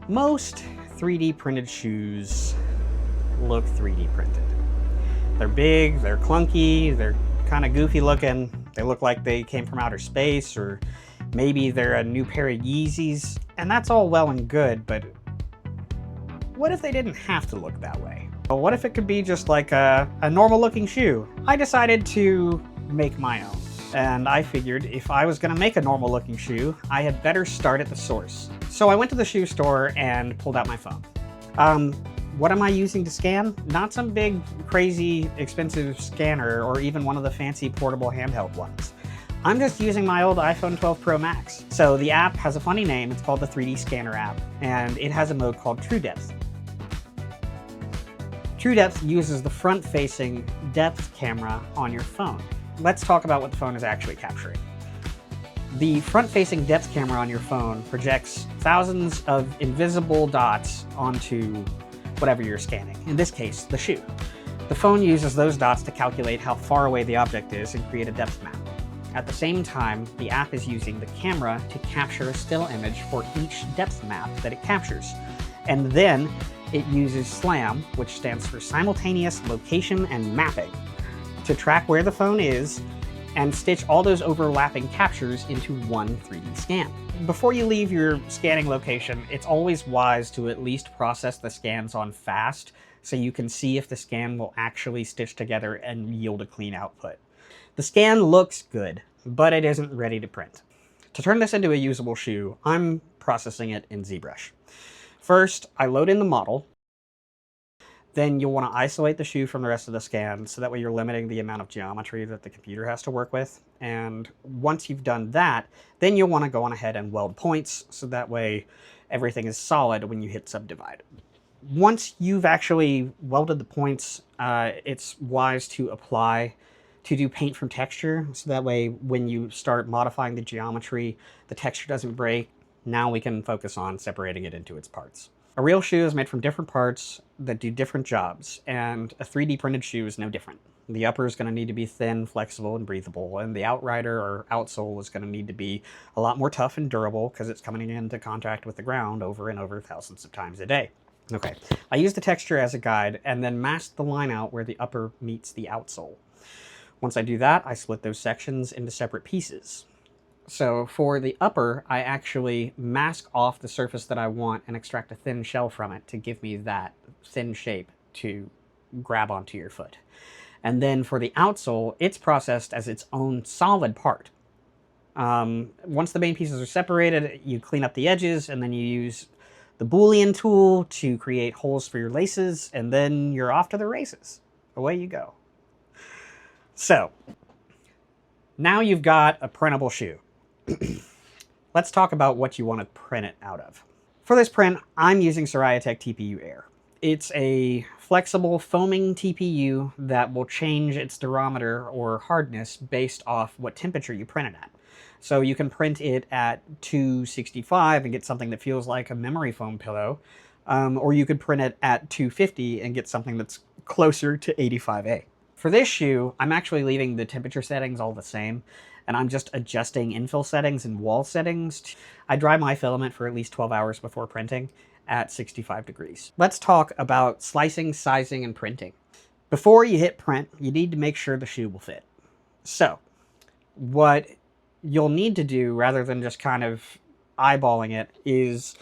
Most 3D printed shoes look 3D printed. They're big, they're clunky, they're kind of goofy looking. They look like they came from outer space, or maybe they're a new pair of Yeezys. And that's all well and good, but what if they didn't have to look that way? Well, what if it could be just like a normal looking shoe? I decided to make my own. And I figured if I was gonna make a normal looking shoe, I had better start at the source. So I went to the shoe store and pulled out my phone. What am I using to scan? Not some big, crazy, expensive scanner or even one of the fancy portable handheld ones. I'm just using my old iPhone 12 Pro Max. So the app has a funny name. It's called the 3D Scanner app, and it has a mode called TrueDepth. TrueDepth uses the front-facing depth camera on your phone. Let's talk about what the phone is actually capturing. The front-facing depth camera on your phone projects thousands of invisible dots onto whatever you're scanning, in this case, the shoe. The phone uses those dots to calculate how far away the object is and create a depth map. At the same time, the app is using the camera to capture a still image for each depth map that it captures. And then it uses SLAM, which stands for Simultaneous Location and Mapping, to track where the phone is and stitch all those overlapping captures into one 3D scan. Before you leave your scanning location, it's always wise to at least process the scans on fast so you can see if the scan will actually stitch together and yield a clean output. The scan looks good, but it isn't ready to print. To turn this into a usable shoe, I'm processing it in ZBrush. First, I load in the model. Then you'll want to isolate the shoe from the rest of the scan, so that way you're limiting the amount of geometry that the computer has to work with. And once you've done that, then you'll want to go on ahead and weld points, so that way everything is solid when you hit subdivide. Once you've actually welded the points, it's wise to do paint from texture, so that way when you start modifying the geometry, the texture doesn't break. Now we can focus on separating it into its parts. A real shoe is made from different parts that do different jobs, and a 3D printed shoe is no different. The upper is going to need to be thin, flexible, and breathable, and the outrider or outsole is going to need to be a lot more tough and durable because it's coming into contact with the ground over and over thousands of times a day. Okay, I used the texture as a guide and then masked the line out where the upper meets the outsole. Once I do that, I split those sections into separate pieces. So for the upper, I actually mask off the surface that I want and extract a thin shell from it to give me that thin shape to grab onto your foot. And then for the outsole, it's processed as its own solid part. Once the main pieces are separated, you clean up the edges, and then you use the Boolean tool to create holes for your laces, and then you're off to the races. Away you go. So, now you've got a printable shoe. Let's talk about what you want to print it out of. For this print, I'm using Soriatech TPU Air. It's a flexible foaming TPU that will change its durometer or hardness based off what temperature you print it at. So you can print it at 265 and get something that feels like a memory foam pillow, or you could print it at 250 and get something that's closer to 85A. For this shoe, I'm actually leaving the temperature settings all the same, and I'm just adjusting infill settings and wall settings. I dry my filament for at least 12 hours before printing at 65 degrees. Let's talk about slicing, sizing, and printing. Before you hit print, you need to make sure the shoe will fit. So, what you'll need to do, rather than just kind of eyeballing it, is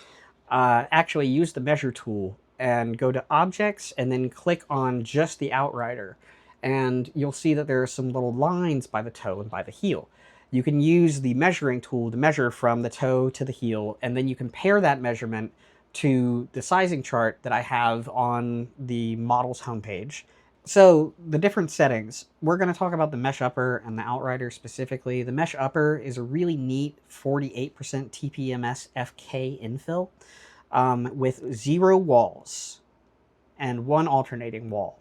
actually use the measure tool and go to Objects and then click on just the outrider. And you'll see that there are some little lines by the toe and by the heel. You can use the measuring tool to measure from the toe to the heel, and then you compare that measurement to the sizing chart that I have on the model's homepage. So the different settings, we're going to talk about the mesh upper and the outrider specifically. The mesh upper is a really neat 48% TPMS FK infill with 0 walls and 1 alternating wall,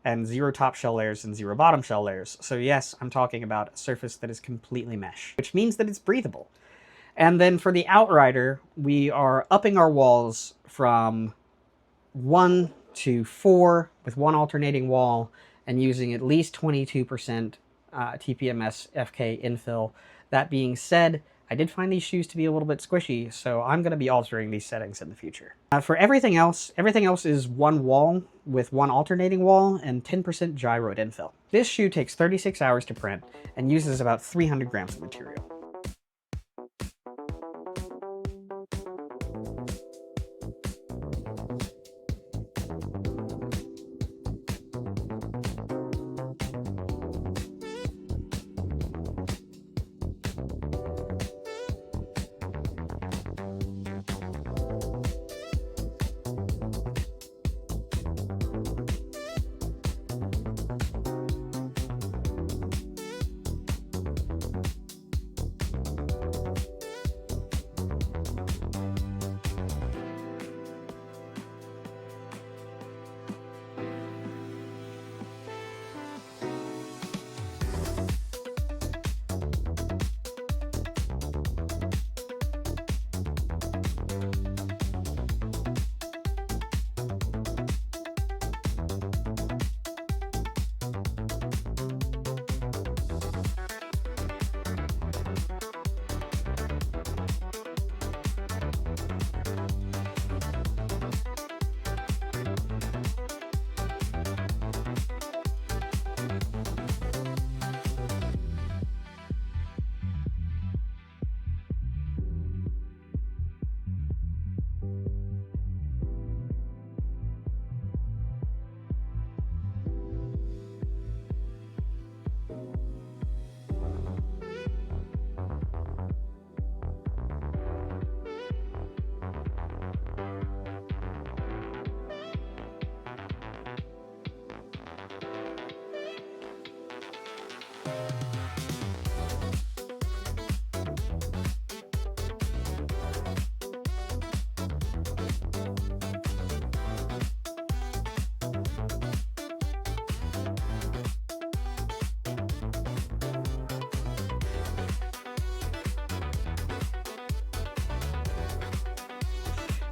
and 0 top shell layers and 0 bottom shell layers. So yes, I'm talking about a surface that is completely mesh, which means that it's breathable. And then for the outrider, we are upping our walls from 1 to 4 with 1 alternating wall and using at least 22% TPMS FK infill. That being said, I did find these shoes to be a little bit squishy, so I'm going to be altering these settings in the future. For everything else is one wall with one alternating wall and 10% gyroid infill. This shoe takes 36 hours to print and uses about 300 grams of material.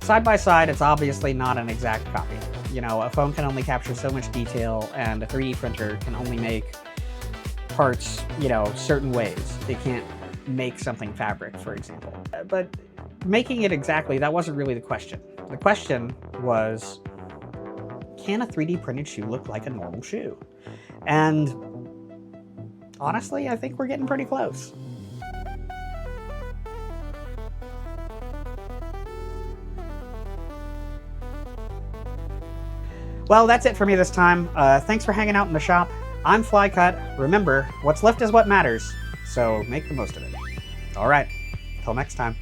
Side by side, it's obviously not an exact copy. You know, a phone can only capture so much detail, and a 3D printer can only make parts, you know, certain ways. They can't make something fabric, for example. But making it exactly, that wasn't really the question. The question was, can a 3D printed shoe look like a normal shoe? And honestly, I think we're getting pretty close. Well, that's it for me this time. Thanks for hanging out in the shop. I'm Flycut. Remember, what's left is what matters, so make the most of it. All right, till next time.